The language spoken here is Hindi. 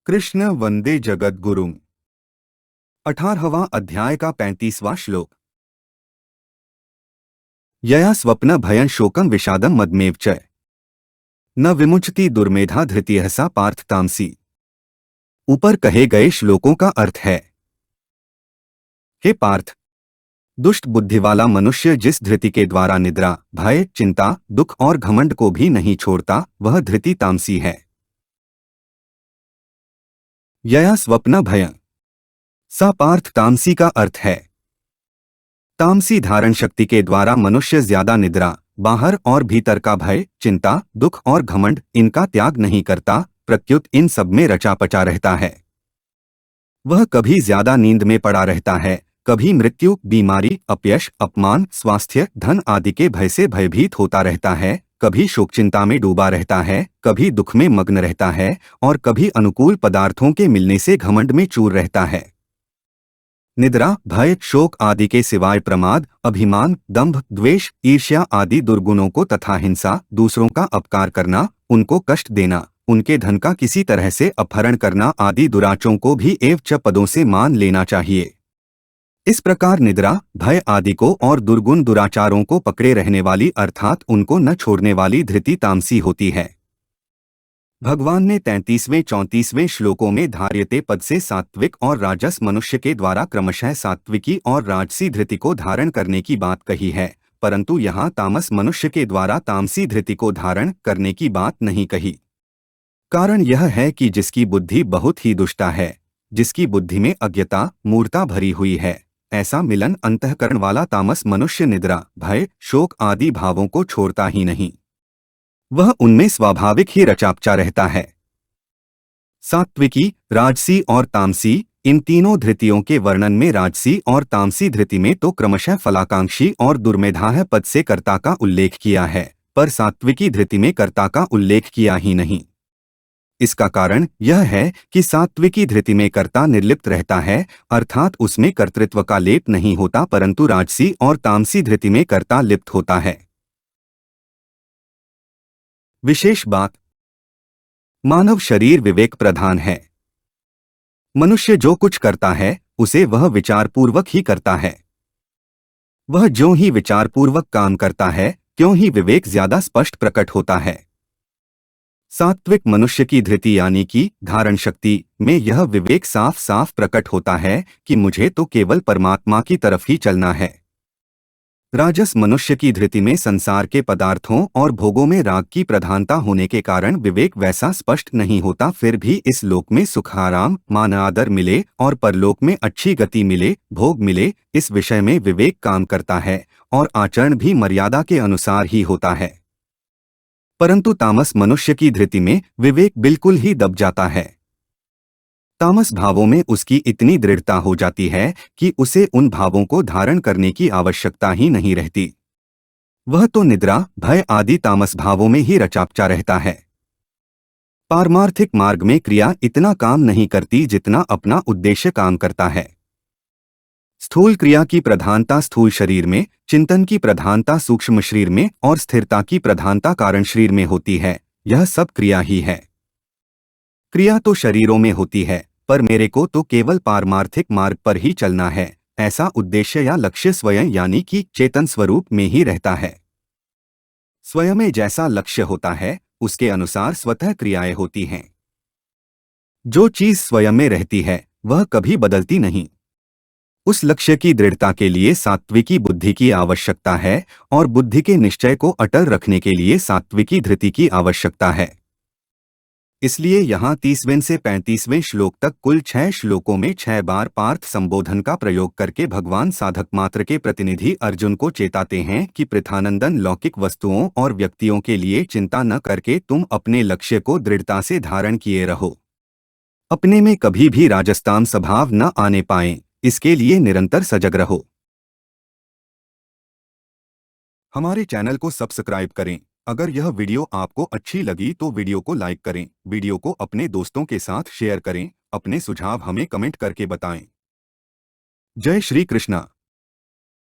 कृष्ण वंदे जगद्गुरुम्। 18वां अध्याय का 35वां श्लोक। यया स्वप्न भयं शोकं विषादं मदमेव च न विमुच्यति दुर्मेधा धृतिः सा पार्थ तामसी। ऊपर कहे गए श्लोकों का अर्थ है, हे पार्थ, दुष्ट बुद्धि वाला मनुष्य जिस धृति के द्वारा निद्रा, भय, चिंता, दुख और घमंड को भी नहीं छोड़ता, वह धृति तामसी है। यया स्वप्न भयं सा पार्थ तामसी का अर्थ है, तामसी धारण शक्ति के द्वारा मनुष्य ज्यादा निद्रा, बाहर और भीतर का भय, चिंता, दुख और घमंड इनका त्याग नहीं करता, प्रत्युत इन सब में रचा पचा रहता है। वह कभी ज्यादा नींद में पड़ा रहता है, कभी मृत्यु, बीमारी, अपयश, अपमान, स्वास्थ्य, धन आदि के भय से भयभीत होता रहता है, कभी शोक चिंता में डूबा रहता है, कभी दुख में मग्न रहता है और कभी अनुकूल पदार्थों के मिलने से घमंड में चूर रहता है। निद्रा, भय, शोक आदि के सिवाय प्रमाद, अभिमान, दंभ, द्वेष, ईर्ष्या आदि दुर्गुणों को तथा हिंसा, दूसरों का अपकार करना, उनको कष्ट देना, उनके धन का किसी तरह से अपहरण करना आदि दुराचों को भी एव च पदों से मान लेना चाहिए। इस प्रकार निद्रा, भय आदि को और दुर्गुण दुराचारों को पकड़े रहने वाली अर्थात उनको न छोड़ने वाली धृति तामसी होती है। भगवान ने 33वें-34वें श्लोकों में धार्यते पद से सात्विक और राजस मनुष्य के द्वारा क्रमशः सात्विकी और राजसी धृति को धारण करने की बात कही है, परंतु यहाँ तामस मनुष्य के द्वारा तामसी धृति को धारण करने की बात नहीं कही। कारण यह है कि जिसकी बुद्धि बहुत ही दुष्टा है, जिसकी बुद्धि में अज्ञता, मूर्ता भरी हुई है, ऐसा मिलन अंतःकरण वाला तामस मनुष्य निद्रा, भय, शोक आदि भावों को छोड़ता ही नहीं, वह उनमें स्वाभाविक ही रचापचा रहता है। सात्विकी, राजसी और तामसी, इन तीनों धृतियों के वर्णन में राजसी और तामसी धृति में तो क्रमशः फलाकांक्षी और दुर्मेधाह पद से कर्ता का उल्लेख किया है, पर सात्विकी धृति में कर्ता का उल्लेख किया ही नहीं। इसका कारण यह है कि सात्विकी धृति में कर्ता निर्लिप्त रहता है, अर्थात उसमें कर्तृत्व का लेप नहीं होता, परंतु राजसी और तामसी धृति में कर्ता लिप्त होता है। विशेष बात, मानव शरीर विवेक प्रधान है। मनुष्य जो कुछ करता है उसे वह विचारपूर्वक ही करता है। वह जो ही विचारपूर्वक काम करता है, त्यों ही विवेक ज्यादा स्पष्ट प्रकट होता है। सात्विक मनुष्य की धृति यानी कि धारण शक्ति में यह विवेक साफ साफ प्रकट होता है कि मुझे तो केवल परमात्मा की तरफ ही चलना है। राजस मनुष्य की धृति में संसार के पदार्थों और भोगों में राग की प्रधानता होने के कारण विवेक वैसा स्पष्ट नहीं होता, फिर भी इस लोक में सुख, आराम, मान आदर मिले और परलोक में अच्छी गति मिले, भोग मिले, इस विषय में विवेक काम करता है और आचरण भी मर्यादा के अनुसार ही होता है। परंतु तामस मनुष्य की धृति में विवेक बिल्कुल ही दब जाता है। तामस भावों में उसकी इतनी दृढ़ता हो जाती है कि उसे उन भावों को धारण करने की आवश्यकता ही नहीं रहती। वह तो निद्रा, भय आदि तामस भावों में ही रचापचा रहता है। पारमार्थिक मार्ग में क्रिया इतना काम नहीं करती जितना अपना उद्देश्य काम करता है। स्थूल क्रिया की प्रधानता स्थूल शरीर में, चिंतन की प्रधानता सूक्ष्म शरीर में और स्थिरता की प्रधानता कारण शरीर में होती है। यह सब क्रिया ही है। क्रिया तो शरीरों में होती है, पर मेरे को तो केवल पारमार्थिक मार्ग पर ही चलना है, ऐसा उद्देश्य या लक्ष्य स्वयं यानी कि चेतन स्वरूप में ही रहता है। स्वयं में जैसा लक्ष्य होता है उसके अनुसार स्वतः क्रियाएं होती हैं। जो चीज स्वयं में रहती है वह कभी बदलती नहीं। उस लक्ष्य की दृढ़ता के लिए सात्विकी बुद्धि की आवश्यकता है और बुद्धि के निश्चय को अटल रखने के लिए सात्विकी धृति की आवश्यकता है। इसलिए यहाँ 30वें से 35वें श्लोक तक कुल 6 श्लोकों में 6 बार पार्थ संबोधन का प्रयोग करके भगवान साधक मात्र के प्रतिनिधि अर्जुन को चेताते हैं कि पृथानंदन, लौकिक वस्तुओं और व्यक्तियों के लिए चिंता न करके तुम अपने लक्ष्य को दृढ़ता से धारण किए रहो। अपने में कभी भी राजस्ताम स्वभाव न आने पाए, इसके लिए निरंतर सजग रहो। हमारे चैनल को सब्सक्राइब करें। अगर यह वीडियो आपको अच्छी लगी तो वीडियो को लाइक करें, वीडियो को अपने दोस्तों के साथ शेयर करें, अपने सुझाव हमें कमेंट करके बताएं। जय श्री कृष्णा।